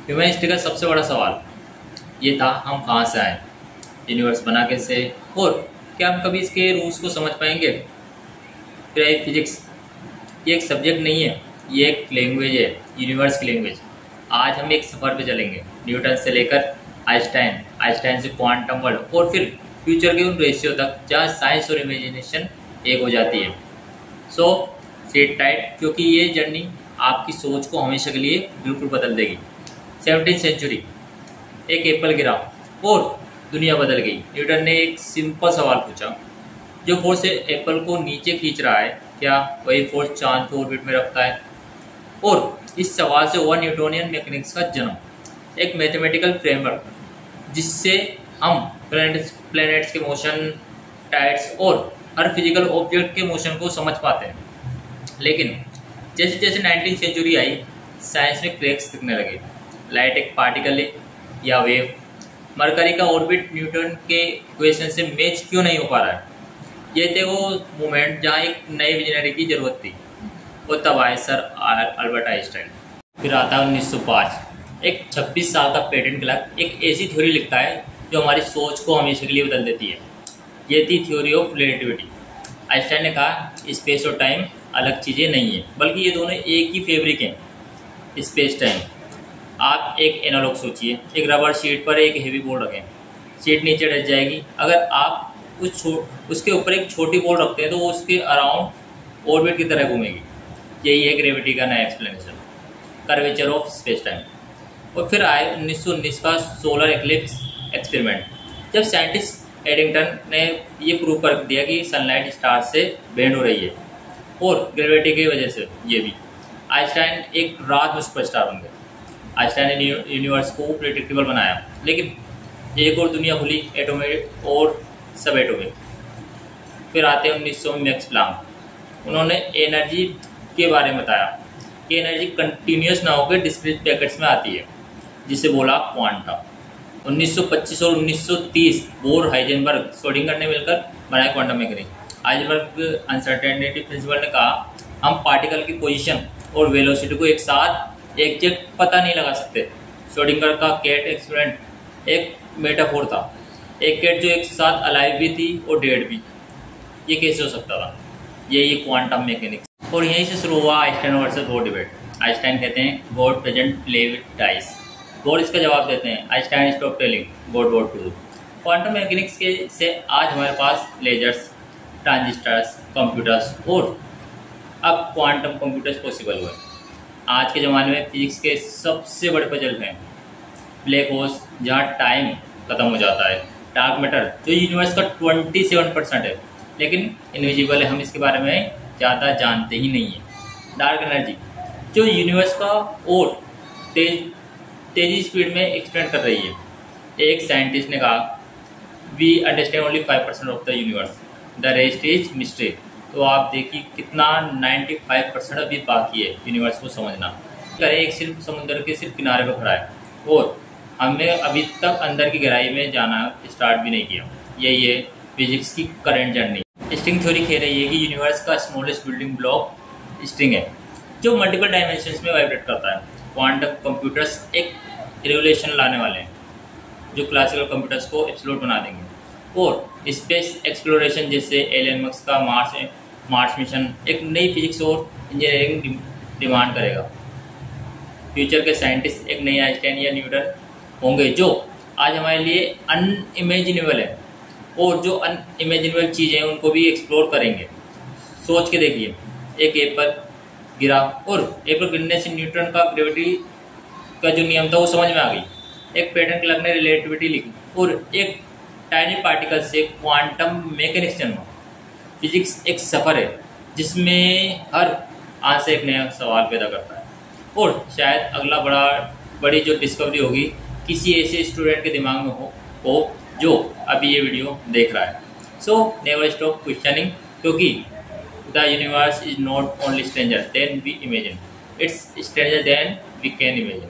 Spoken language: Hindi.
ह्यूमैनिस्टी का सबसे बड़ा सवाल ये था, हम कहाँ से आए, यूनिवर्स बना कैसे, और क्या हम कभी इसके रूल्स को समझ पाएंगे। फिर फिजिक्स, ये एक सब्जेक्ट नहीं है, ये एक लैंग्वेज है, यूनिवर्स की लैंग्वेज। आज हम एक सफ़र पे चलेंगे, न्यूटन से लेकर आइंस्टाइन, आइंस्टाइन से क्वांटम वर्ल्ड, और फिर फ्यूचर के उन रेशियो तक जहाँ साइंस और इमेजिनेशन एक हो जाती है। सो सिट टाइट, क्योंकि ये जर्नी आपकी सोच को हमेशा के लिए बिल्कुल बदल देगी। 17वीं सेंचुरी, एक एप्पल गिरा और दुनिया बदल गई। न्यूटन ने एक सिंपल सवाल पूछा, जो फोर्स एप्पल को नीचे खींच रहा है, क्या वही फोर्स चांद को ऑर्बिट में रखता है? और इस सवाल से हुआ न्यूटोनियन मैकेनिक्स का जन्म, एक मैथमेटिकल फ्रेमवर्क जिससे हम प्लैनेट्स के मोशन, टाइड्स और हर फिजिकल ऑब्जेक्ट के मोशन को समझ पाते हैं। लेकिन जैसे जैसे 19वीं सेंचुरी आई, साइंस में क्रैक्स दिखने लगे। लाइट एक पार्टिकल है या वेव? मरकरी का ऑर्बिट न्यूटन के इक्वेशन से मैच क्यों नहीं हो पा रहा है? ये थे वो मोमेंट जहाँ एक नए विजनरी की जरूरत थी, वो तब आए सर अल्बर्ट आइंस्टाइन। फिर आता है 1905, एक 26 साल का पेटेंट क्लर्क एक ऐसी थ्योरी लिखता है जो हमारी सोच को हमेशा के लिए बदल देती है। ये थी थ्योरी ऑफ रिलेटिविटी। आइंस्टाइन ने कहा, स्पेस और टाइम अलग चीज़ें नहीं है, बल्कि ये दोनों एक ही फैब्रिक हैं। स्पेस टाइम, आप एक एनालॉग सोचिए, एक रबर शीट पर एक हेवी बॉल रखें, शीट नीचे डट जाएगी। अगर आप उसके ऊपर एक छोटी बॉल रखते हैं तो वो उसके अराउंड ऑर्बिट की तरह घूमेगी। यही है ग्रेविटी का नया explanation, curvature of space time. और फिर आए 1919 का सोलर एक्लिप्स एक्सपेरिमेंट, जब साइंटिस्ट एडिंगटन ने ये प्रूव कर दिया कि सनलाइट स्टार से बेंड हो रही है और ग्रेविटी की वजह से। ये भी आइंस्टाइन एक रात में सुपरस्टार बन गए। आइंस्टाइन ने यूनिवर्स को प्रेडिक्टेबल बनाया, लेकिन एक और दुनिया खुली, एटॉमिक और सब एटॉमिक। फिर आते हैं 1900 में मैक्स प्लैंक। उन्होंने एनर्जी के बारे में बताया कि एनर्जी कंटिन्यूस ना होकर डिस्क्रीट पैकेट्स में आती है, जिसे बोला क्वांटम। 1925 और 1930 बोर, हाइजेनबर्ग, श्रोडिंगर ने मिलकर बनाया quantum mechanics. Heisenberg uncertainty principle ने कहा, हम पार्टिकल की पोजीशन और वेलोसिटी को एक साथ एग्जैक्ट पता नहीं लगा सकते। श्रोडिंगर का कैट एक्सपेरिमेंट एक मेटाफोर था, एक कैट जो एक साथ अलाइव भी थी और डेड भी। ये कैसे हो सकता था? यही क्वांटम मैकेनिक्स। और यहीं से शुरू हुआ Einstein versus God debate. Einstein कहते हैं, God present play with dice. God इसका जवाब देते हैं, Einstein stop telling God what to do. Quantum mechanics के से आज हमारे पास लेजर्स, ट्रांजिस्टर्स, कंप्यूटर्स और अब क्वांटम कंप्यूटर्स पॉसिबल हुए। आज के ज़माने में फिजिक्स के सबसे बड़े पजल हैं ब्लैक होल्स, जहाँ टाइम खत्म हो जाता है, डार्क मैटर जो यूनिवर्स का 27% है लेकिन इनविजिबल है, हम इसके बारे में ज़्यादा जानते ही नहीं है। डार्क एनर्जी जो यूनिवर्स का और तेजी स्पीड में एक्सपेंड कर रही है। एक साइंटिस्ट ने कहा, we understand only 5% of the universe, the rest is mystery. तो आप देखिए कितना 95% अभी बाकी है यूनिवर्स को समझना। करें एक सिर्फ समुद्र के सिर्फ किनारे पर खड़ा है और हमने अभी तक अंदर की गहराई में जाना स्टार्ट भी नहीं किया। यही है फिजिक्स की करंट जर्नी। स्ट्रिंग थ्योरी कह रही है कि यूनिवर्स का स्मॉलेस्ट बिल्डिंग ब्लॉक स्ट्रिंग है, जो मल्टीपल डायमेंशंस में वाइब्रेट करता है। क्वांटम कंप्यूटर्स एक रेवोल्यूशन लाने वाले हैं, जो क्लासिकल कंप्यूटर्स को एब्सोल्यूट बना देंगे। और स्पेस एक्सप्लोरेशन, जैसे एलन मस्क का मार्स मिशन, एक नई फिजिक्स और इंजीनियरिंग डिमांड करेगा। फ्यूचर के साइंटिस्ट एक नए आइंस्टाइन या न्यूटन होंगे, जो आज हमारे लिए अनइमेजिनेबल है, और जो अनइमेजिनेबल चीज़ें हैं उनको भी एक्सप्लोर करेंगे। सोच के देखिए, एक एप्पल गिरा और एप्पल गिरने से न्यूटन का ग्रेविटी का जो नियम था वो समझ में आ गई। एक पेटेंट क्लर्क ने रिलेटिविटी लिखी और एक टाइनी पार्टिकल से क्वांटम मैकेनिक्स जन्मा। फिजिक्स एक सफ़र है जिसमें हर आंसर एक नया सवाल पैदा करता है, और शायद अगला बड़ी जो डिस्कवरी होगी किसी ऐसे स्टूडेंट के दिमाग में हो जो अभी ये वीडियो देख रहा है। सो नेवर स्टॉप क्वेश्चनिंग, क्योंकि the universe is not only stranger than we imagine, it's stranger than we can imagine.